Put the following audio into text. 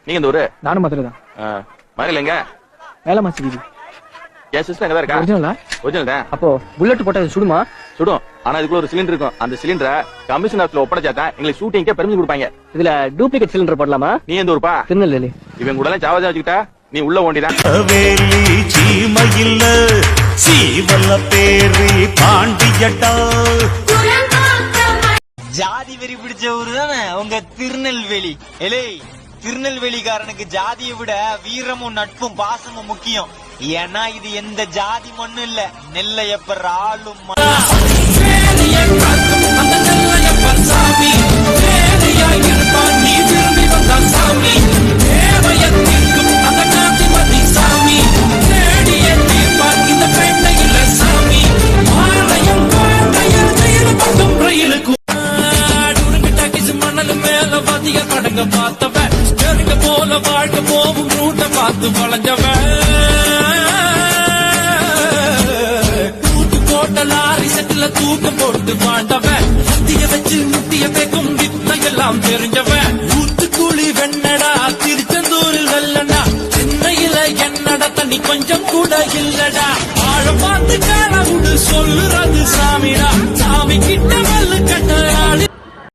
நீங்க இந்த ஊரு? நானும் மதுரை தான். மதுரையில எங்க? வேலைமாச்சி வீதி. என் சிஸ்டர் எங்க இருக்கா? ஒரிஜினலா? ஒரிஜினல் தான். அப்போ புல்லட் போட்டா சுடுமா? சுடும். ஆனா இதுக்குள்ள ஒரு சிலிண்டர் இருக்கும். அந்த சிலிண்டரை கமிஷன் ஆஃபீஸ்ல ஒப்படைச்சாதான் எங்களுக்கு ஷூட்டிங்கே பெர்மிஷன் கொடுப்பாங்க. இதுல டூப்ளிகேட் சிலிண்டர் போடலாமா? நீ எந்த ஊருப்பா? திருநெல்வேலி. இவன் கூட எல்லாம் சாவதா வச்சுக்கிட்டா நீ உள்ள ஓண்டிதான். வேலி சீமையில் சீவல்ல பேரி பாண்டியட்டா. ஜாதி வெறி பிடிச்ச ஊரு தானே உங்க திருநெல்வேலி. எலே திருநெல்வேலிக்காரனுக்கு ஜாதியை விட வீரமும் நட்பும் பாசமும் முக்கியம். ஏன்னா இது எந்த ஜாதி மண்ணு இல்ல, நெல்லையப்பர் ஆளும் படங்க பார்த்தவன் போல வாழ்க்கை போகும் ரூட்ட பார்த்து வளைஞ்சவன். தூக்கு லாரி செட்டில தூக்கம் போட்டு வாழ்ந்தவன். முத்திய வச்சு முத்திய பேக்கும் வித்தையெல்லாம் தெரிஞ்சவன். ஊத்துக்குழி வெண்ணடா திருச்செந்தூரில் வெல்லடா. சென்னையில என்னடா தண்ணி கொஞ்சம் கூட இல்லடா. ஆழ பார்த்து காண சொல்லுறது சாமிடா. சாமி கிட்ட மல்லு கட்ட